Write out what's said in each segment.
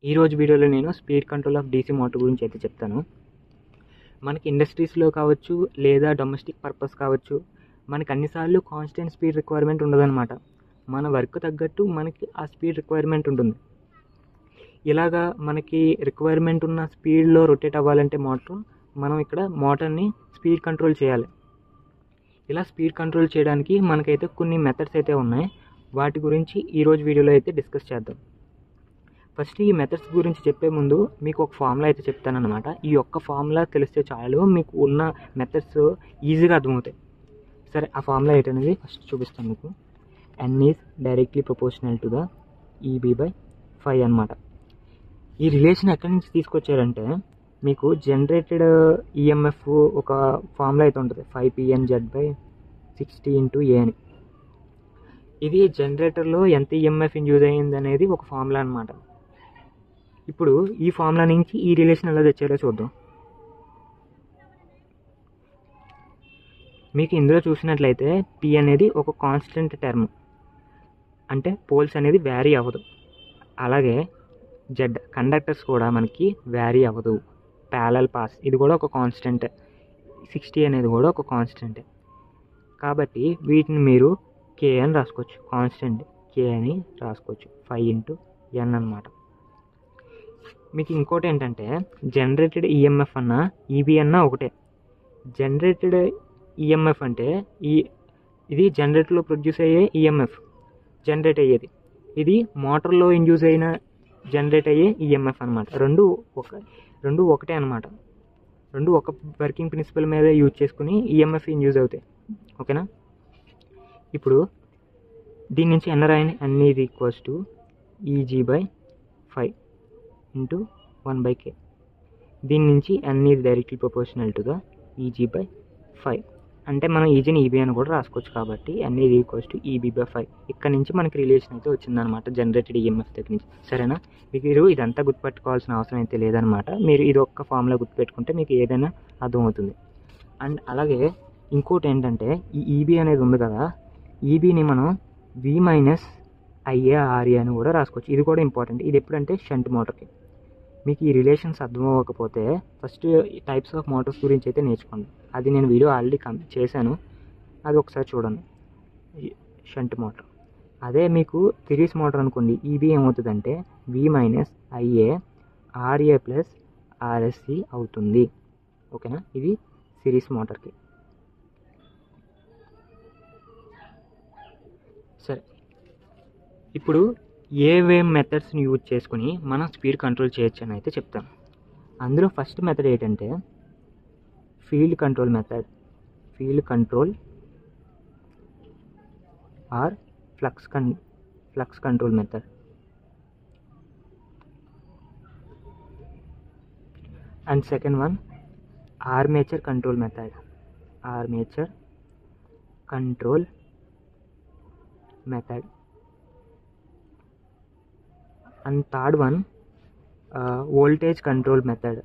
ఈరోజు వీడియోలో నేను speed control of DC motor గురించి అయితే చెప్తాను. మనకి ఇండస్ట్రీస్లో కావచ్చు లేదా డొమెస్టిక్ పర్పస్ కావచ్చు, మనకి అన్నిసార్లు కాన్స్టెంట్ స్పీడ్ రిక్వైర్మెంట్ ఉండదన్నమాట. మన వర్క్ తగ్గట్టు మనకి ఆ స్పీడ్ రిక్వైర్మెంట్ ఉంటుంది. ఇలాగా మనకి రిక్వైర్మెంట్ ఉన్న స్పీడ్లో రొటేట్ అవ్వాలంటే మనం ఇక్కడ మోటార్ని స్పీడ్ కంట్రోల్ చేయాలి. ఇలా స్పీడ్ కంట్రోల్ చేయడానికి మనకైతే కొన్ని మెథడ్స్ అయితే ఉన్నాయి. వాటి గురించి ఈరోజు వీడియోలో అయితే డిస్కస్ చేద్దాం. ఫస్ట్ ఈ మెథడ్స్ గురించి చెప్పే ముందు మీకు ఒక ఫార్ములా అయితే చెప్తానన్నమాట. ఈ ఒక్క ఫార్ములా తెలిస్తే చాలు, మీకు ఉన్న మెథడ్స్ ఈజీగా అర్థమవుతాయి. సరే, ఆ ఫార్ములా ఏంటనేది ఫస్ట్ చూపిస్తాను మీకు. N is directly proportional to the EB by 5 అనమాట. ఈ రిలేషన్ ఎక్కడి నుంచి తీసుకొచ్చారంటే, మీకు జనరేటెడ్ ఈఎంఎఫ్ ఒక ఫార్ములా అయితే ఉంటుంది, 5PNZ/60 × A అని. ఇది జనరేటర్లో ఎంత ఈఎంఎఫ్ ఇండ్యూస్ అయ్యింది అనేది ఒక ఫార్ములా అనమాట. ఇప్పుడు ఈ ఫార్ములా నుంచి ఈ రిలేషన్ ఎలా తెచ్చారో చూద్దాం. మీకు ఇందులో చూసినట్లయితే పి అనేది ఒక కాన్స్టెంట్ టర్మ్, అంటే పోల్స్ అనేది వ్యారీ అవ్వదు. అలాగే జెడ్ కండక్టర్స్ కూడా మనకి వ్యారీ అవ్వదు. ప్యారలల్ పాస్ ఇది కూడా ఒక కాన్స్టెంట్, 60 అనేది కూడా ఒక కాన్స్టెంట్. కాబట్టి వీటిని మీరు కే అని రాసుకోవచ్చు, కాన్స్టెంట్ కే అని రాసుకోవచ్చు, 5 × N అనమాట. మీకు ఇంకోటి ఏంటంటే, జనరేటెడ్ ఈఎంఎఫ్ అన్నా ఈబీ అన్నా ఒకటే. జనరేటెడ్ ఈఎంఎఫ్ అంటే ఇది జనరేటర్లో ప్రొడ్యూస్ అయ్యే ఈఎంఎఫ్, జనరేట్ అయ్యేది. ఇది మోటార్లో ఇండ్యూస్ అయిన జనరేట్ అయ్యే ఈఎంఎఫ్ అనమాట. రెండు ఒకటే అనమాట. రెండు ఒక వర్కింగ్ ప్రిన్సిపల్ మీద యూజ్ చేసుకుని ఈఎంఎఫ్ ఇండ్యూస్ అవుతాయి. ఓకేనా? ఇప్పుడు దీని నుంచి ఎన్ రాయని, ఎన్ is equals to EG/5 × 1/K. దీని నుంచి N is directly proportional to the EG/5. అంటే మనం ఈజీని ఈబీ అని కూడా రాసుకోవచ్చు. కాబట్టి ఎన్ ఈజ్ ఈక్వల్స్ టు EB/5. ఇక్కడ నుంచి మనకి రిలేషన్ అయితే వచ్చిందనమాట, జనరేటెడ్ ఈఎంఎఫ్ దగ్గర నుంచి. సరేనా? మీరు ఇదంతా గుర్తుపెట్టుకోవాల్సిన అవసరం అయితే లేదనమాట. మీరు ఇది ఒక్క ఫార్ములా గుర్తుపెట్టుకుంటే మీకు ఏదైనా అర్థమవుతుంది. అండ్ అలాగే ఇంకోటి ఏంటంటే, ఈ ఈబీ అనేది ఉంది కదా, ఈబీని మనం V-IARE అని కూడా రాసుకోవచ్చు. ఇది కూడా ఇంపార్టెంట్. ఇది ఎప్పుడంటే షంట్ మోటార్కి. మీకు ఈ రిలేషన్స్ అర్థం అవ్వకపోతే ఫస్ట్ టైప్స్ ఆఫ్ మోటార్స్ గురించి అయితే నేర్చుకోండి. అది నేను వీడియో ఆల్రెడీ చేశాను, అది ఒకసారి చూడండి. Shunt motor. అదే మీకు సిరీస్ మోటార్ అనుకోండి, ఈబీ ఏమవుతుందంటే V-IARA+RSC అవుతుంది. ఓకేనా? ఇది సిరీస్ మోటార్కి. సరే, ఇప్పుడు ఏవే మెథడ్స్ని యూజ్ చేసుకుని మనం స్పీడ్ కంట్రోల్ చేయొచ్చు అని అయితే చెప్తాను. అందులో ఫస్ట్ మెథడ్ ఏంటంటే field control method. Field control or flux control method. And second one armature control method. Armature control method. And third one voltage control method.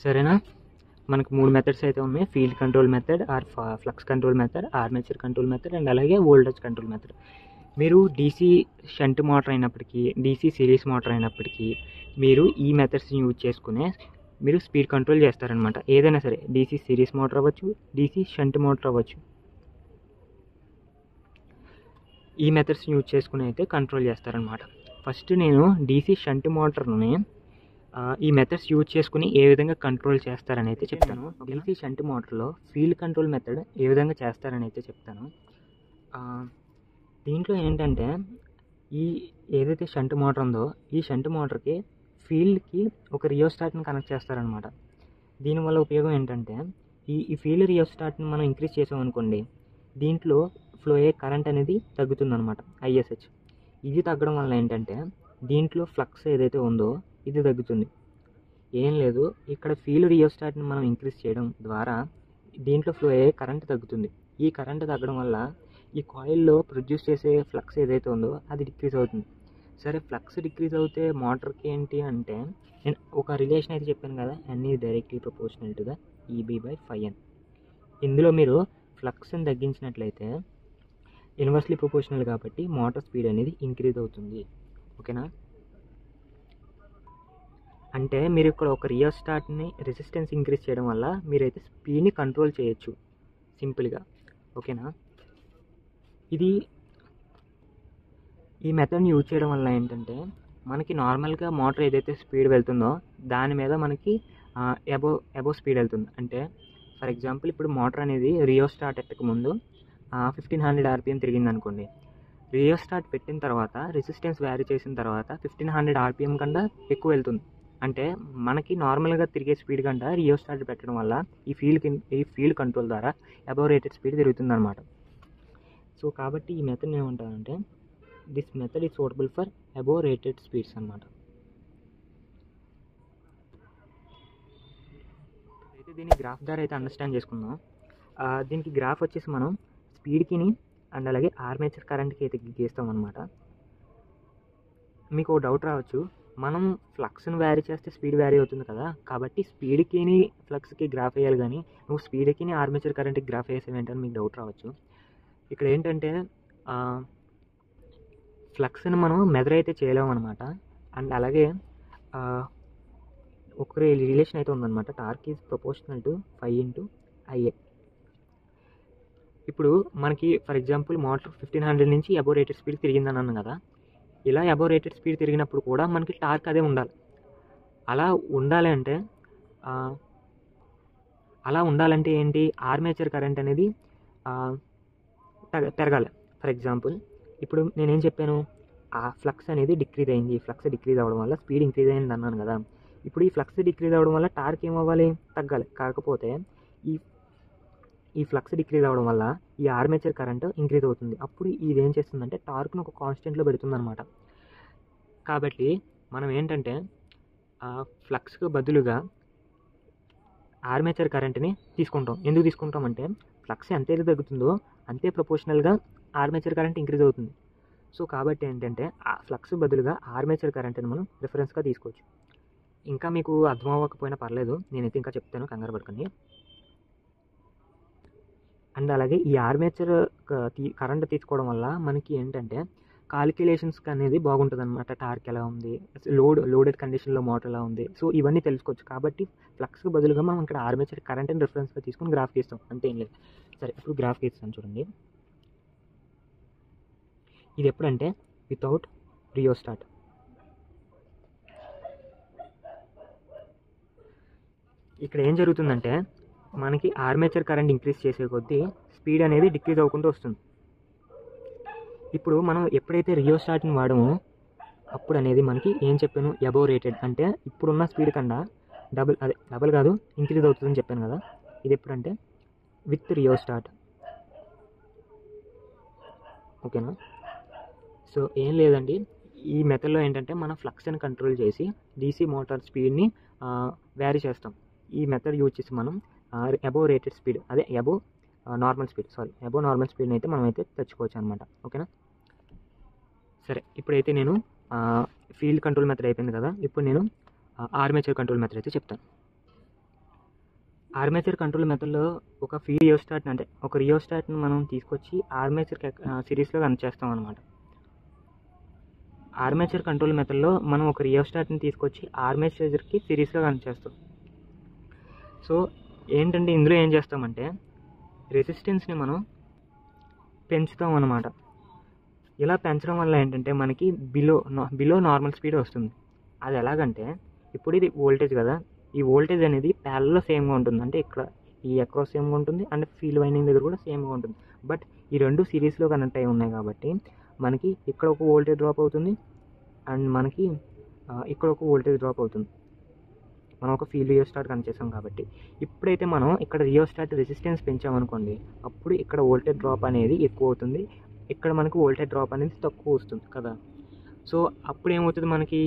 సరేనా? మనకు 3 మెథడ్స్ అయితే ఉన్నాయి. Field control method, flux control method, armature control method, and అలాగే voltage control method. మీరు DC shunt motor అయినప్పటికీ, DC series motor అయినప్పటికీ మీరు ఈ మెథడ్స్ని యూజ్ చేసుకునే మీరు స్పీడ్ కంట్రోల్ చేస్తారనమాట. ఏదైనా సరే, డీసీ సిరీస్ మోటార్ అవ్వచ్చు, డీసీ షంట్ మోటార్ అవ్వచ్చు, ఈ మెథడ్స్ని యూజ్ చేసుకుని అయితే కంట్రోల్ చేస్తారనమాట. ఫస్ట్ నేను డీసీ షంట్ మోటార్ని ఈ మెథడ్స్ యూజ్ చేసుకుని ఏ విధంగా కంట్రోల్ చేస్తారని అయితే చెప్తాను. డీసీ షంట్ మోటార్లో ఫీల్డ్ కంట్రోల్ మెథడ్ ఏ విధంగా చేస్తారని అయితే చెప్తాను. దీంట్లో ఏంటంటే, ఏదైతే షంట్ మోటార్ ఉందో ఈ షంట్ మోటార్కి ఫీల్డ్కి ఒక రియోస్టాట్ని కనెక్ట్ చేస్తారనమాట. దీనివల్ల ఉపయోగం ఏంటంటే, ఈ ఫీల్డ్ రియోస్టాట్ని మనం ఇంక్రీజ్ చేసామనుకోండి, దీంట్లో ఫ్లో అయ్యే కరెంట్ అనేది తగ్గుతుందన్నమాట, ISH. ఇది తగ్గడం వల్ల ఏంటంటే, దీంట్లో ఫ్లక్స్ ఏదైతే ఉందో ఇది తగ్గుతుంది. ఏం లేదు, ఇక్కడ ఫీల్డ్ రియోస్టాట్ని మనం ఇంక్రీజ్ చేయడం ద్వారా దీంట్లో ఫ్లో అయ్యే కరెంట్ తగ్గుతుంది. ఈ కరెంట్ తగ్గడం వల్ల ఈ కాయిల్లో ప్రొడ్యూస్ చేసే ఫ్లక్స్ ఏదైతే ఉందో అది డిక్రీజ్ అవుతుంది. సరే, ఫ్లక్స్ డిక్రీజ్ అవుతే మోటార్కి ఏంటి అంటే, నేను ఒక రిలేషన్ అయితే చెప్పాను కదా, N is directly proportional to the EB/5N. ఇందులో మీరు ఫ్లక్స్ని తగ్గించినట్లయితే ఇన్వర్స్లీ ప్రపోర్షనల్ కాబట్టి మోటార్ స్పీడ్ అనేది ఇంక్రీజ్ అవుతుంది. ఓకేనా? అంటే మీరు ఇక్కడ ఒక రియోస్టాట్ని రెసిస్టెన్స్ ఇంక్రీజ్ చేయడం వల్ల మీరైతే స్పీడ్ని కంట్రోల్ చేయొచ్చు సింపుల్గా. ఓకేనా? ఈ మెథడ్ని యూజ్ చేయడం వల్ల ఏంటంటే మనకి నార్మల్గా మోటార్ ఏదైతే స్పీడ్ వెళ్తుందో దాని మీద మనకి అబో స్పీడ్ వెళ్తుంది. అంటే ఫర్ ఎగ్జాంపుల్ ఇప్పుడు మోటార్ అనేది రియోస్టాట్ ఎట్టక ముందు 1500 RPM తిరిగింది అనుకోండి. రియోస్టాట్ పెట్టిన తర్వాత రెసిస్టెన్స్ వ్యారీ చేసిన తర్వాత 1500 RPM కన్నా ఎక్కువ వెళ్తుంది. అంటే మనకి నార్మల్గా తిరిగే స్పీడ్ కంటే రియోస్టాట్ పెట్టడం వల్ల ఈ ఫీల్డ్ కంట్రోల్ ద్వారా అబవ్ రేటెడ్ స్పీడ్ తిరుగుతుంది అనమాట. సో కాబట్టి ఈ మెథడ్ ఏమంటారంటే this method is suitable for above rated speeds అనమాట. అయితే దీని గ్రాఫ్ ద్వారా అయితే అండర్స్టాండ్ చేసుకుందాం. దీనికి గ్రాఫ్ వచ్చేసి మనం స్పీడ్కిని అండ్ అలాగే ఆర్మేచర్ కరెంట్కి అయితే గీస్తాం అనమాట. మీకు డౌట్ రావచ్చు, మనం ఫ్లక్స్ని వ్యారీ చేస్తే స్పీడ్ వ్యారీ అవుతుంది కదా, కాబట్టి స్పీడ్కిని ఫ్లక్స్కి గ్రాఫ్ వేయాలి కానీ నువ్వు స్పీడ్కిని ఆర్మేచర్ కరెంట్కి గ్రాఫ్ వేసేవి ఏంటని మీకు డౌట్ రావచ్చు. ఇక్కడ ఏంటంటే ఫ్లక్స్ని మనం మెజర్ అయితే చేయలేము అనమాట. అండ్ అలాగే ఒక రిలేషన్ అయితే ఉందన్నమాట, torque is proportional to 5 × Ia. ఇప్పుడు మనకి ఫర్ ఎగ్జాంపుల్ మోటార్ 1500 నుంచి అబవ్ రేటెడ్ స్పీడ్ తిరిగిందని అన్నాను కదా, ఇలా అబవ్ రేటెడ్ స్పీడ్ తిరిగినప్పుడు కూడా మనకి టార్క్ అదే ఉండాలి. అలా ఉండాలంటే ఏంటి, ఆర్మేచర్ కరెంట్ అనేది పెరగాలి. ఫర్ ఎగ్జాంపుల్ ఇప్పుడు నేనేం చెప్పాను, ఆ ఫ్లక్స్ అనేది డిక్రీజ్ అయింది, ఫ్లక్స్ డిక్రీజ్ అవ్వడం వల్ల స్పీడ్ ఇంక్రీజ్ అయింది అన్నాను కదా. ఇప్పుడు ఈ ఫ్లక్స్ డిక్రీజ్ అవ్వడం వల్ల టార్క్ ఏమవ్వాలి, తగ్గాలి. కాకపోతే ఈ ఫ్లక్స్ డిక్రీజ్ అవ్వడం వల్ల ఈ ఆర్మేచర్ కరెంట్ ఇంక్రీజ్ అవుతుంది. అప్పుడు ఇది ఏం చేస్తుందంటే టార్క్ను ఒక కాన్స్టెంట్లో పెడుతుంది అనమాట. కాబట్టి మనం ఏంటంటే ఫ్లక్స్కు బదులుగా ఆర్మేచర్ కరెంట్ని తీసుకుంటాం. ఎందుకు తీసుకుంటామంటే ఫ్లక్స్ ఎంతైతే తగ్గుతుందో అంతే ప్రపోర్షనల్గా ఆర్మేచర్ కరెంట్ ఇంక్రీజ్ అవుతుంది. సో కాబట్టి ఏంటంటే ఆ ఫ్లక్స్ బదులుగా ఆర్మేచర్ కరెంట్ని మనం రిఫరెన్స్గా తీసుకోవచ్చు. ఇంకా మీకు అర్థం అవ్వకపోయినా పర్లేదు, నేనైతే ఇంకా చెప్తాను, కంగారు పడకండి. అండ్ అలాగే ఈ ఆర్మేచర్ కరెంట్ తీసుకోవడం వల్ల మనకి ఏంటంటే కాలిక్యులేషన్స్కి అనేది బాగుంటుంది అనమాట. టార్క్ ఎలా ఉంది, లోడెడ్ కండిషన్లో మోటార్ ఎలా ఉంది, సో ఇవన్నీ తెలుసుకోవచ్చు. కాబట్టి ఫ్లక్స్కి బదులుగా మనం ఇక్కడ ఆర్మేచర్ కరెంట్ని రిఫరెన్స్గా తీసుకొని గ్రాఫ్ గీస్తాం, అంతే ఏం లేదు. సరే, ఇప్పుడు గ్రాఫ్ గీస్తాను చూడండి. ఇది ఎప్పుడంటే వితౌట్ రియోస్టాట్. ఇక్కడ ఏం జరుగుతుందంటే మనకి ఆర్మేచర్ కరెంట్ ఇంక్రీజ్ చేసే కొద్దీ స్పీడ్ అనేది డిక్రీజ్ అవ్వకుండా వస్తుంది. ఇప్పుడు మనం ఎప్పుడైతే రియోస్టాట్ని వాడమో అప్పుడు అనేది మనకి ఏం చెప్పాను, అబవ్ రేటెడ్ అంటే ఇప్పుడున్న స్పీడ్ కన్నా డబుల్ కాదు ఇంక్రీజ్ అవుతుందని చెప్పాను కదా. ఇది ఎప్పుడంటే విత్ రియోస్టాట్. ఓకేనా? సో ఏం లేదండి, ఈ మెథడ్లో ఏంటంటే మనం ఫ్లక్స్ని కంట్రోల్ చేసి డీసీ మోటార్ స్పీడ్ని వ్యారీ చేస్తాం. ఈ మెథడ్ యూజ్ చేసి మనం అబవ్ రేటెడ్ స్పీడ్, అదే అబవ్ నార్మల్ స్పీడ్ని అయితే మనం అయితే తెచ్చుకోవచ్చు అనమాట. ఓకేనా? సరే, ఇప్పుడైతే నేను ఫీల్డ్ కంట్రోల్ మెథడ్ అయిపోయింది కదా, ఇప్పుడు నేను ఆర్మేచర్ కంట్రోల్ మెథడ్ అయితే చెప్తాను. ఆర్మేచర్ కంట్రోల్ మెథడ్లో ఒక రియోస్టాట్ని అంటే ఒక రియోస్టాట్ని మనం తీసుకొచ్చి ఆర్మేచర్ సిరీస్లో కనెక్ట్ చేస్తాం అనమాట. ఆర్మేచర్ కంట్రోల్ మెథడ్లో మనం ఒక రియోస్టాట్ని తీసుకొచ్చి ఆర్మేచర్కి సిరీస్లో కనెక్ట్ చేస్తాం. సో ఏంటంటే ఇందులో ఏం చేస్తామంటే రెసిస్టెన్స్ని మనం పెంచుతాం అన్నమాట. ఇలా పెంచడం వల్ల ఏంటంటే మనకి బిలో నార్మల్ స్పీడ్ వస్తుంది. అది ఎలాగంటే ఇప్పుడు ఇది వోల్టేజ్ కదా, ఈ వోల్టేజ్ అనేది ప్యారల్లో సేమ్గా ఉంటుంది. అంటే ఇక్కడ ఈ అక్రాస్ సేమ్గా ఉంటుంది అండ్ ఫీల్డ్ వైండింగ్ దగ్గర కూడా సేమ్గా ఉంటుంది. బట్ ఈ రెండు సిరీస్లో కనెక్ట్ అయి ఉన్నాయి కాబట్టి మనకి ఇక్కడ ఒక వోల్టేజ్ డ్రాప్ అవుతుంది అండ్ మనకి ఇక్కడ ఒక వోల్టేజ్ డ్రాప్ అవుతుంది. మనం ఒక ఫీల్డ్ రియోస్టాట్ కనెక్ట్ చేసాం కాబట్టి. ఇప్పుడైతే మనం ఇక్కడ రియోస్టాట్ రెసిస్టెన్స్ పెంచామనుకోండి, అప్పుడు ఇక్కడ వోల్టేజ్ డ్రాప్ అనేది ఎక్కువ అవుతుంది, ఇక్కడ మనకు వోల్టేజ్ డ్రాప్ అనేది తక్కువ వస్తుంది కదా. సో అప్పుడు ఏమవుతుంది, మనకి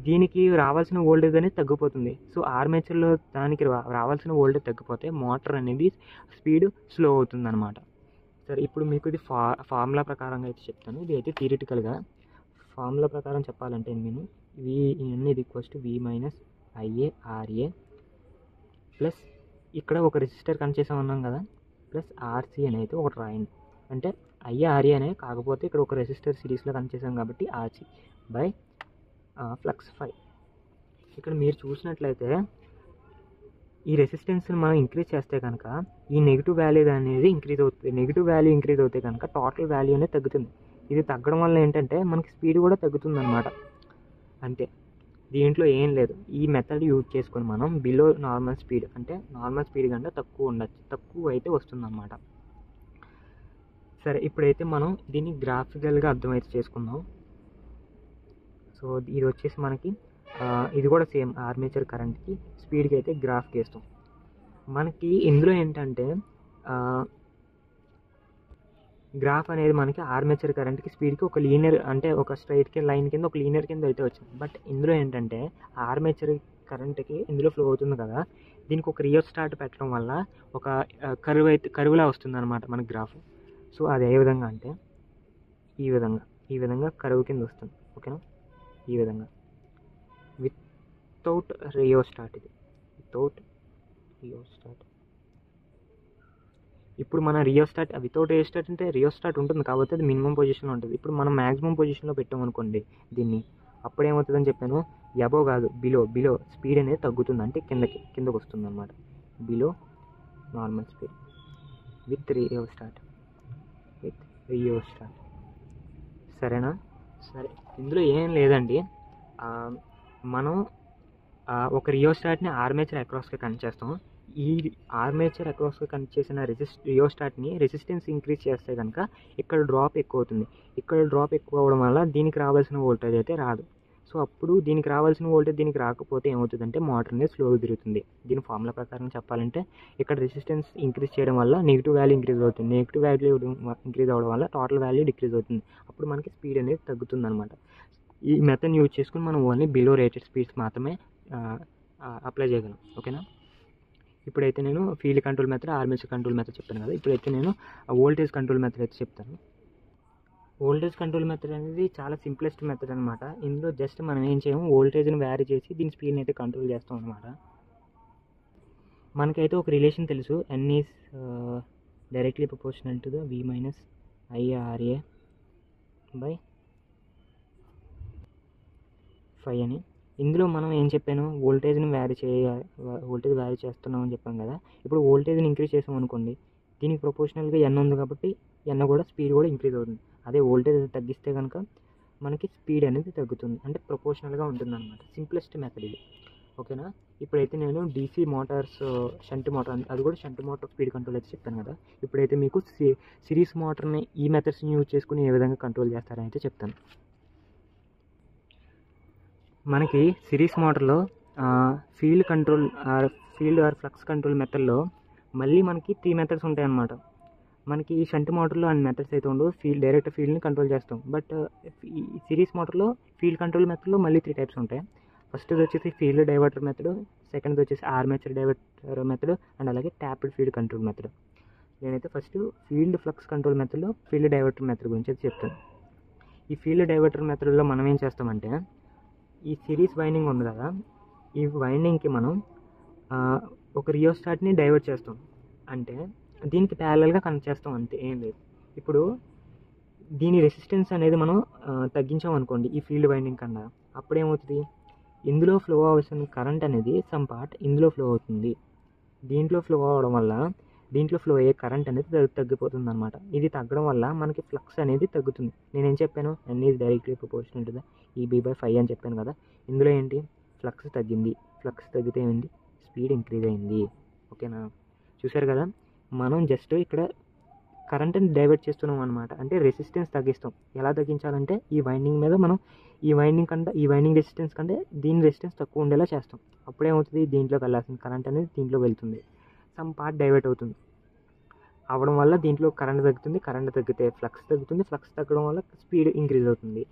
దీనికి రావాల్సిన వోల్టేజ్ అనేది తగ్గిపోతుంది. సో ఆర్మేచర్లో దానికి రావాల్సిన వోల్టేజ్ తగ్గిపోతే మోటార్ అనేది స్పీడ్ స్లో అవుతుంది అనమాట. సరే, ఇప్పుడు మీకు ఇది ఫార్ములా ప్రకారంగా అయితే చెప్తాను. ఇది అయితే థియరిటికల్గా ఫార్ములా ప్రకారం చెప్పాలంటే నేను Vn = V - Ia Ra plus ఇక్కడ ఒక రెసిస్టర్ కనెక్ట్ చేసాం అన్నాం కదా, ప్లస్ RC అని అయితే ఒకటి రాయండి. అంటే ఐఆర్ఏ అనే, కాకపోతే ఇక్కడ ఒక రెసిస్టర్ సిరీస్లో కనెక్ట్ చేసాం కాబట్టి ఆర్సీ బై ఫ్లక్స్ ఫై. ఇక్కడ మీరు చూసినట్లయితే ఈ రెసిస్టెన్స్ని మనం ఇంక్రీజ్ చేస్తే కనుక ఈ నెగిటివ్ వాల్యూ అనేది ఇంక్రీజ్ అవుతుంది. నెగిటివ్ వాల్యూ ఇంక్రీజ్ అవుతే కనుక టోటల్ వాల్యూ అనేది తగ్గుతుంది. ఇది తగ్గడం వల్ల ఏంటంటే మనకి స్పీడ్ కూడా తగ్గుతుంది అనమాట. అంతే, దీంట్లో ఏం లేదు. ఈ మెథడ్ యూజ్ చేసుకొని మనం బిలో నార్మల్ స్పీడ్, అంటే నార్మల్ స్పీడ్ కంటే తక్కువ ఉండొచ్చు, తక్కువ అయితే వస్తుందన్నమాట. సరే, ఇప్పుడైతే మనం దీన్ని గ్రాఫికల్గా అర్థమైతే చేసుకుందాం. సో ఇది వచ్చేసి మనకి ఇది కూడా సేమ్ ఆర్మేచర్ కరెంట్కి స్పీడ్కి అయితే గ్రాఫ్ వేస్తాం. మనకి ఇందులో ఏంటంటే గ్రాఫ్ అనేది మనకి ఆర్మేచర్ కరెంట్కి స్పీడ్కి ఒక లీనియర్, అంటే ఒక స్ట్రైట్ లైన్ కింద ఒక లీనియర్ కింద అయితే వచ్చింది. బట్ ఇందులో ఏంటంటే ఆర్మేచర్ కరెంట్కి ఇందులో ఫ్లో అవుతుంది కదా, దీనికి ఒక రియోస్టాట్ పెట్టడం వల్ల ఒక కరువులా వస్తుంది అనమాట మనకి గ్రాఫ్. సో అది ఏ విధంగా అంటే ఈ విధంగా కరువు కింద వస్తుంది. ఓకేనా, ఈ విధంగా వితౌట్ రియోస్టాట్. ఇది వితౌట్ రియోస్టాట్. ఇప్పుడు మన రియోస్టాట్, వితౌట్ రియోస్టాట్ అంటే రియోస్టాట్ ఉంటుంది కాబట్టి అది మినిమం పొజిషన్లో ఉంటుంది. ఇప్పుడు మనం మ్యాక్సిమం పొజిషన్లో పెట్టామనుకోండి దీన్ని, అప్పుడు ఏమవుతుందని చెప్పాను, అబోవ్ కాదు బిలో స్పీడ్ అనేది తగ్గుతుంది, అంటే కిందకు వస్తుంది అనమాట. Below normal speed with rheostat. సరేనా? సరే, ఇందులో ఏం లేదండి, మనం ఒక రియోస్టాట్ని ఆర్మేచర్ అక్రాస్గా కనెక్ట్ చేస్తాం. ఈ ఆర్మేచర్ అక్రాస్గా కనెక్ట్ చేసిన రియోస్టాట్ని రెసిస్టెన్స్ ఇంక్రీజ్ చేస్తే కనుక ఇక్కడ డ్రాప్ ఎక్కువ అవుతుంది. ఇక్కడ డ్రాప్ ఎక్కువ అవ్వడం వల్ల దీనికి రావాల్సిన వోల్టేజ్ అయితే రాదు. సో అప్పుడు దీనికి రావాల్సిన వోల్టేజ్ దీనికి రాకపోతే ఏమవుతుందంటే మోటార్ అనేది స్లోగా తిరుగుతుంది. దీని ఫార్ములా ప్రకారం చెప్పాలంటే ఇక్కడ రెసిస్టెన్స్ ఇంక్రీజ్ చేయడం వల్ల నెగిటివ్ వాల్యూ ఇంక్రీజ్ అవుతుంది. నెగిటివ్ వాల్యూ ఇంక్రీజ్ అవ్వడం వల్ల టోటల్ వాల్యూ డిక్రీజ్ అవుతుంది. అప్పుడు మనకి స్పీడ్ అనేది తగ్గుతుంది అనమాట. ఈ మెథడ్ యూజ్ చేసుకుని మనం ఓన్లీ బిలో రేటెడ్ స్పీడ్స్ మాత్రమే అప్లై చేయగలం. ఓకేనా? ఇప్పుడైతే నేను field control method, armature control method చెప్పాను కదా, ఇప్పుడైతే నేను వోల్టేజ్ కంట్రోల్ మెథడ్ అయితే చెప్తాను. వోల్టేజ్ కంట్రోల్ మెథడ్ అనేది చాలా సింప్లెస్ట్ మెథడ్ అనమాట. ఇందులో జస్ట్ మనం ఏం చేయము, వోల్టేజ్ని వ్యారీ చేసి దీని స్పీడ్ని అయితే కంట్రోల్ చేస్తాం అనమాట. మనకైతే ఒక రిలేషన్ తెలుసు, N is directly proportional to the V minus IRA by phi అని. ఇందులో మనం ఏం చెప్పాను, వోల్టేజ్ వ్యారీ చేస్తున్నాం అని చెప్పాం కదా. ఇప్పుడు వోల్టేజ్ని ఇంక్రీజ్ చేసాం అనుకోండి, దీనికి ప్రపోర్షనల్గా N ఉంది కాబట్టి N కూడా స్పీడ్ కూడా ఇంక్రీజ్ అవుతుంది. అదే వోల్టేజ్ తగ్గిస్తే కనుక మనకి స్పీడ్ అనేది తగ్గుతుంది, అంటే ప్రపోర్షనల్గా ఉంటుంది అనమాట. సింప్లెస్ట్ మెథడ్ ఇది. ఓకేనా? ఇప్పుడైతే నేను DC మోటార్స్, షంట్ మోటార్, అది కూడా షంట్ మోటార్ స్పీడ్ కంట్రోల్ అయితే చెప్పాను కదా. ఇప్పుడైతే మీకు సిరీస్ మోటార్ని ఈ మెథడ్స్ని యూజ్ చేసుకుని ఏ విధంగా కంట్రోల్ చేస్తారని అయితే చెప్తాను. మనకి సిరీస్ మోటార్లో ఫీల్డ్ ఆర్ ఫ్లక్స్ కంట్రోల్ మెథడ్లో మళ్ళీ మనకి 3 మెథడ్స్ ఉంటాయి అన్నమాట. మనకి ఈ షంట్ మోటార్లో అన్ని మెథడ్స్ అయితే ఉండవు, డైరెక్ట్ ఫీల్డ్ని కంట్రోల్ చేస్తాం. బట్ ఈ సిరీస్ మోటార్లో ఫీల్డ్ కంట్రోల్ మెథడ్లో మళ్ళీ 3 టైప్స్ ఉంటాయి. ఫస్ట్ది వచ్చేసి ఫీల్డ్ డైవర్టర్ మెథడ్, సెకండ్ది వచ్చేసి ఆర్మేచర్ డైవర్టర్ మెథడ్, అండ్ అలాగే ట్యాప్డ్ ఫీల్డ్ కంట్రోల్ మెథడ్. నేనైతే ఫస్ట్ ఫీల్డ్ ఫ్లక్స్ కంట్రోల్ మెథడ్లో ఫీల్డ్ డైవర్టర్ మెథడ్ గురించి అయితే చెప్తాను. ఈ ఫీల్డ్ డైవర్టర్ మెథడ్లో మనం ఏం చేస్తామంటే, ఈ సిరీస్ వైండింగ్ ఉంది కదా, ఈ వైండింగ్కి మనం ఒక రియోస్టాట్ని డైవర్ట్ చేస్తాం, అంటే దీనికి ప్యారలల్గా కనెక్ట్ చేస్తాం, అంతే, ఏం లేదు. ఇప్పుడు దీని రెసిస్టెన్స్ అనేది మనం తగ్గించాం అనుకోండి ఈ ఫీల్డ్ వైండింగ్ కన్నా, అప్పుడు ఏమవుతుంది, ఇందులో ఫ్లో అవ్వాల్సిన కరెంట్ అనేది సమ్ పార్ట్ ఇందులో ఫ్లో అవుతుంది. దీంట్లో ఫ్లో అవ్వడం వల్ల దీంట్లో ఫ్లో అయ్యే కరెంట్ అనేది తగ్గిపోతుంది అనమాట. ఇది తగ్గడం వల్ల మనకి ఫ్లక్స్ అనేది తగ్గుతుంది. నేనేం చెప్పాను, N is directly proportional to the EB/φ అని చెప్పాను కదా. ఇందులో ఏంటి, ఫ్లక్స్ తగ్గింది. ఫ్లక్స్ తగ్గితే ఏంటి, స్పీడ్ ఇంక్రీజ్ అయింది. ఓకేనా? చూసారు కదా, మనం జస్ట్ ఇక్కడ కరెంట్ని డైవర్ట్ చేస్తున్నాం అనమాట, అంటే రెసిస్టెన్స్ తగ్గిస్తాం. ఎలా తగ్గించాలంటే ఈ వైండింగ్ మీద మనం ఈ వైండింగ్ రెసిస్టెన్స్ కంటే దీని రెసిస్టెన్స్ తక్కువ ఉండేలా చేస్తాం. అప్పుడేమవుతుంది, దీంట్లోకి వెళ్ళాల్సిన కరెంట్ అనేది దీంట్లో వెళ్తుంది, సమ్ పార్ట్ డైవర్ట్ అవుతుంది. అవడం వల్ల దీంట్లో కరెంట్ తగ్గుతుంది. కరెంట్ తగ్గితే ఫ్లక్స్ తగ్గుతుంది. ఫ్లక్స్ తగ్గడం వల్ల స్పీడ్ ఇంక్రీజ్ అవుతుంది.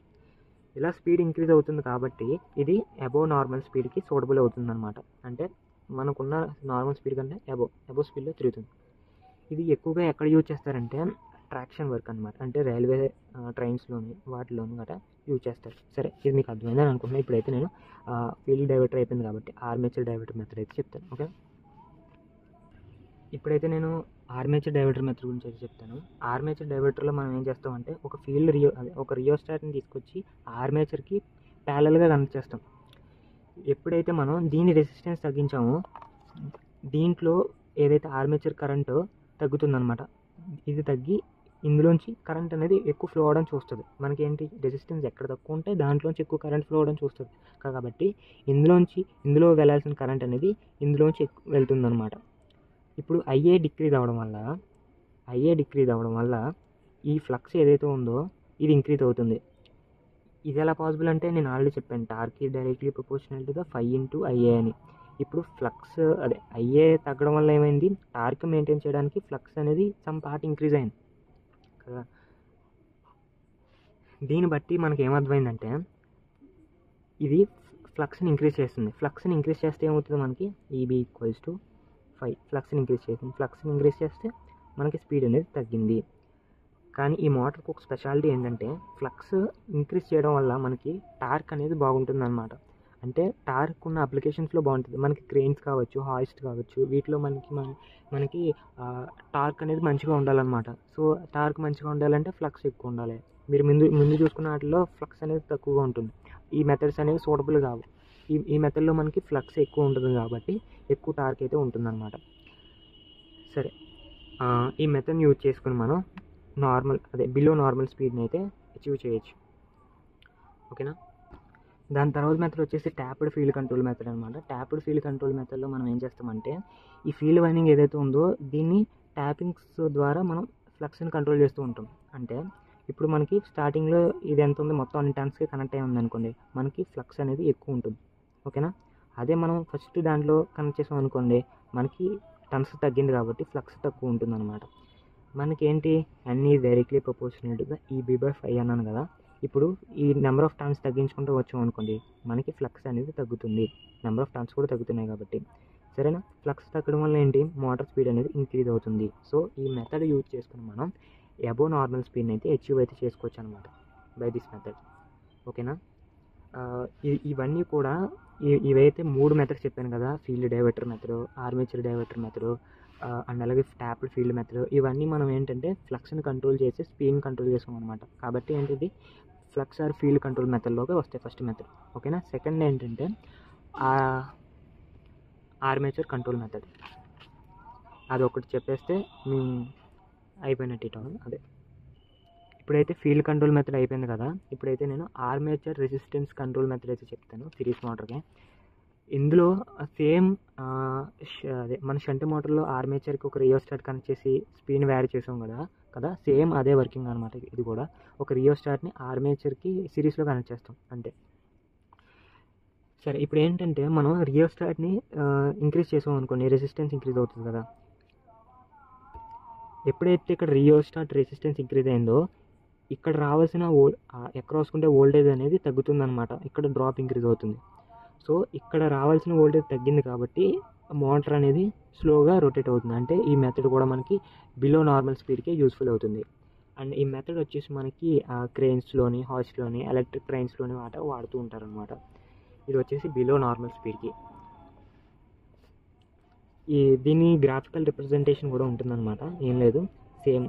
ఇలా స్పీడ్ ఇంక్రీజ్ అవుతుంది కాబట్టి ఇది అబోవ్ నార్మల్ స్పీడ్కి సూటబుల్ అవుతుంది అనమాట. అంటే మనకున్న నార్మల్ స్పీడ్ కంటే అబోవ్ స్పీడ్లో తిరుగుతుంది. ఇది ఎక్కువగా ఎక్కడ యూజ్ చేస్తారంటే ట్రాక్షన్ వర్క్ అనమాట, అంటే రైల్వే ట్రైన్స్లోని వాటిలోని గట్రా యూజ్ చేస్తారు. సరే, ఇది మీకు అర్థమైందని అనుకుంటున్నాను. ఇప్పుడైతే నేను ఫీల్డ్ డైవర్టర్ అయిపోయింది కాబట్టి ఆర్మేచర్ డైవర్టర్ మెథడ్ అయితే చెప్తాను. ఓకే, ఇప్పుడైతే నేను ఆర్మేచర్ డైవర్టర్ మెథడ్ గురించి అయితే చెప్తాను. ఆర్మేచర్ డైవర్టర్లో మనం ఏం చేస్తామంటే ఒక రియోస్టాట్ని తీసుకొచ్చి ఆర్మేచర్కి ప్యారలల్గా కనెక్ట్ చేస్తాం. ఎప్పుడైతే మనం దీని రెసిస్టెన్స్ తగ్గించామో దీంట్లో ఏదైతే ఆర్మేచర్ కరెంటు తగ్గుతుందన్నమాట. ఇది తగ్గి ఇందులోంచి కరెంట్ అనేది ఎక్కువ ఫ్లో అవడం చూస్తుంది. మనకి ఏంటి, రెసిస్టెన్స్ ఎక్కడ తక్కువ ఉంటే దాంట్లోంచి ఎక్కువ కరెంట్ ఫ్లో అవడం చూస్తుంది. కాబట్టి ఇందులో వెళ్ళాల్సిన కరెంట్ అనేది ఇందులోంచి ఎక్కువ వెళ్తుందన్నమాట. ఇప్పుడు ఐఏ డిక్రీజ్ అవ్వడం వల్ల ఈ ఫ్లక్స్ ఏదైతే ఉందో ఇది ఇంక్రీజ్ అవుతుంది. ఇది ఎలా పాసిబుల్ అంటే నేను ఆల్రెడీ చెప్పాను, torque is directly proportional to the φ into IA అని. ఇప్పుడు ఐఏ తగ్గడం వల్ల ఏమైంది, టార్క్ మెయింటైన్ చేయడానికి ఫ్లక్స్ అనేది సమ్ పార్ట్ ఇంక్రీజ్ అయింది కదా. దీన్ని బట్టి మనకి ఏమర్థమైందంటే ఇది ఫ్లక్స్ని ఇంక్రీజ్ చేస్తుంది. ఫ్లక్స్ని ఇంక్రీజ్ చేస్తే ఏమవుతుంది, మనకి ఈబీ ఈక్వల్స్ టు φ. ఫ్లక్స్ని ఇంక్రీజ్ చేస్తే మనకి స్పీడ్ అనేది తగ్గింది. కానీ ఈ మోటార్కి ఒక స్పెషాలిటీ ఏంటంటే ఫ్లక్స్ ఇంక్రీజ్ చేయడం వల్ల మనకి టార్క్ అనేది బాగుంటుంది అనమాట. అంటే టార్క్ ఉన్న అప్లికేషన్స్లో బాగుంటుంది. మనకి క్రెయిన్స్ కావచ్చు, హాయిస్ట్ కావచ్చు, వీటిలో మనకి టార్క్ అనేది మంచిగా ఉండాలన్నమాట. సో టార్క్ మంచిగా ఉండాలంటే ఫ్లక్స్ ఎక్కువ ఉండాలి. మీరు ముందు చూసుకున్న వాటిలో ఫ్లక్స్ అనేది తక్కువగా ఉంటుంది. ఈ మెథడ్స్ అనేవి సూటబుల్ కావు. ఈ మెథడ్లో మనకి ఫ్లక్స్ ఎక్కువ ఉంటుంది కాబట్టి ఎక్కువ టార్క్ అయితే ఉంటుందన్నమాట. సరే, ఈ మెథడ్ని యూజ్ చేసుకుని మనం బిలో నార్మల్ స్పీడ్ని అయితే అచీవ్ చేయొచ్చు. ఓకేనా. దాని తర్వాత మెథడ్ వచ్చేసి ట్యాప్డ్ ఫీల్డ్ కంట్రోల్ మెథడ్ అనమాట. ట్యాప్డ్ ఫీల్డ్ కంట్రోల్ మెథడ్లో మనం ఏం చేస్తామంటే ఈ ఫీల్డ్ వైండింగ్ ఏదైతే ఉందో దీన్ని ట్యాపింగ్స్ ద్వారా మనం ఫ్లక్స్ని కంట్రోల్ చేస్తూ ఉంటాం. అంటే ఇప్పుడు మనకి స్టార్టింగ్లో ఇది ఎంత ఉంది, మొత్తం అన్ని టర్న్స్కి కనెక్ట్ అయ్యి ఉంది అనుకోండి, మనకి ఫ్లక్స్ అనేది ఎక్కువ ఉంటుంది. ఓకేనా. అదే మనం ఫస్ట్ దాంట్లో కనెక్ట్ చేసాం అనుకోండి, మనకి టర్న్స్ తగ్గింది కాబట్టి ఫ్లక్స్ తక్కువ ఉంటుంది అనమాట. మనకి ఏంటి, అన్నీ డైరెక్ట్లీ ప్రపోర్షనల్ టు ద ఈబీ/φ అన్నాను కదా. ఇప్పుడు ఈ నెంబర్ ఆఫ్ టర్న్స్ తగ్గించుకుంటూ వచ్చాం అనుకోండి, మనకి ఫ్లక్స్ అనేది తగ్గుతుంది. నెంబర్ ఆఫ్ టర్న్స్ కూడా తగ్గుతున్నాయి కాబట్టి. సరేనా. ఫ్లక్స్ తగ్గడం వల్ల ఏంటి, మోటార్ స్పీడ్ అనేది ఇంక్రీజ్ అవుతుంది. సో ఈ మెథడ్ యూజ్ చేసుకుని మనం అబోవ్ నార్మల్ స్పీడ్ని అయితే అచీవ్ అయితే చేసుకోవచ్చు అనమాట బై దిస్ మెథడ్. ఓకేనా. ఇవన్నీ కూడా ఇవైతే 3 మెథడ్స్ చెప్పాను కదా, field diverter method, armature diverter method and అలాగే ట్యాప్డ్ ఫీల్డ్ మెథడ్. ఇవన్నీ మనం ఏంటంటే ఫ్లక్స్ని కంట్రోల్ చేసి స్పీడ్ని కంట్రోల్ చేసాం అనమాట. కాబట్టి ఏంటిది, ఫ్లక్స్ ఆర్ ఫీల్డ్ కంట్రోల్ మెథడ్లోకి వస్తాయి ఫస్ట్ మెథడ్. ఓకేనా. సెకండ్ ఏంటంటే ఆర్మేచర్ కంట్రోల్ మెథడ్. అది ఒకటి చెప్పేస్తే అయిపోయినట్టు. అదే ఇప్పుడైతే ఫీల్డ్ కంట్రోల్ మెథడ్ అయిపోయింది కదా, ఇప్పుడైతే నేను ఆర్మేచర్ రెసిస్టెన్స్ కంట్రోల్ మెథడ్ అయితే చెప్తాను సిరీస్ మోటార్కి. ఇందులో సేమ్ మన షంట్ మోటార్లో ఆర్మేచర్కి ఒక రియోస్టాట్ కనెక్ట్ చేసి స్పీడ్ని వ్యారీ చేసాం కదా, సేమ్ అదే వర్కింగ్ అనమాట. ఇది కూడా ఒక రియోస్టాట్ని ఆర్మేచర్కి సిరీస్లో కనెక్ట్ చేస్తాం అంతే. సరే, ఇప్పుడు ఏంటంటే మనం రియోస్టాట్ని ఇంక్రీజ్ చేసాం అనుకోండి, రెసిస్టెన్స్ ఇంక్రీజ్ అవుతుంది కదా. ఎప్పుడైతే ఇక్కడ రియోస్టాట్ రెసిస్టెన్స్ ఇంక్రీజ్ అయిందో ఇక్కడ రావాల్సిన అక్రాస్ ఉండే వోల్టేజ్ అనేది తగ్గుతుందన్నమాట. ఇక్కడ డ్రాప్ ఇంక్రీజ్ అవుతుంది. సో ఇక్కడ రావాల్సిన వోల్టేజ్ తగ్గింది కాబట్టి మోటార్ అనేది స్లోగా రొటేట్ అవుతుంది. అంటే ఈ మెథడ్ కూడా మనకి బిలో నార్మల్ స్పీడ్కే యూస్ఫుల్ అవుతుంది. అండ్ ఈ మెథడ్ వచ్చేసి మనకి క్రెయిన్స్లోని, హాయిస్ట్లోని, ఎలక్ట్రిక్ ట్రైన్స్లోని వాడుతూ ఉంటారనమాట. ఇది వచ్చేసి బిలో నార్మల్ స్పీడ్కి. దీని గ్రాఫికల్ రిప్రజెంటేషన్ కూడా ఉంటుందన్నమాట. ఏం లేదు, సేమ్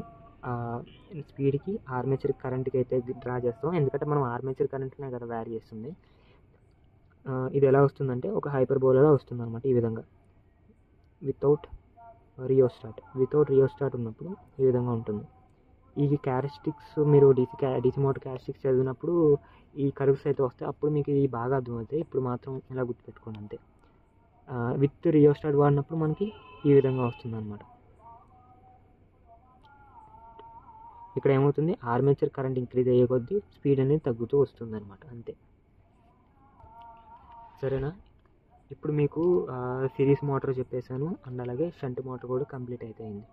స్పీడ్కి ఆర్మేచర్ కరెంట్కి అయితే డ్రా చేస్తాం. ఎందుకంటే మనం ఆర్మేచర్ కరెంట్నే కదా వ్యారీ చేస్తుంది. ఇది ఎలా వస్తుందంటే ఒక హైపర్బోలాగా వస్తుంది అనమాట. ఈ విధంగా వితౌట్ రియోస్టాట్ ఉన్నప్పుడు ఈ విధంగా ఉంటుంది. ఈ క్యారెక్టరిస్టిక్స్ మీరు డీసీ మోటార్ క్యారెక్టరిస్టిక్స్ చదివినప్పుడు ఈ కర్వ్స్ అయితే వస్తాయి. అప్పుడు మీకు ఇది బాగా అర్థమవుతాయి. ఇప్పుడు మాత్రం ఇలా గుర్తుపెట్టుకోండి అంతే. విత్ రియోస్టాట్ వాడినప్పుడు మనకి ఈ విధంగా వస్తుంది అనమాట. ఇక్కడ ఏమవుతుంది, ఆర్మేచర్ కరెంట్ ఇంక్రీజ్ అయ్యే కొద్దీ స్పీడ్ అనేది తగ్గుతూ వస్తుంది అనమాట అంతే. సరేనా. ఇప్పుడు మీకు సిరీస్ మోటార్ చెప్పేశాను అండ్ అలాగే షంట్ మోటార్ కూడా కంప్లీట్ అయిపోయింది.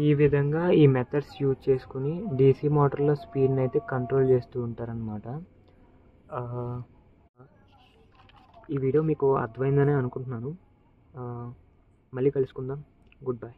ఈ విధంగా ఈ మెథడ్స్ యూజ్ చేసుకుని డీసీ మోటార్లో స్పీడ్ని అయితే కంట్రోల్ చేస్తూ ఉంటారనమాట. ఈ వీడియో మీకు అర్థమైందని అనుకుంటున్నాను. మళ్ళీ కలుసుకుందాం. Good bye.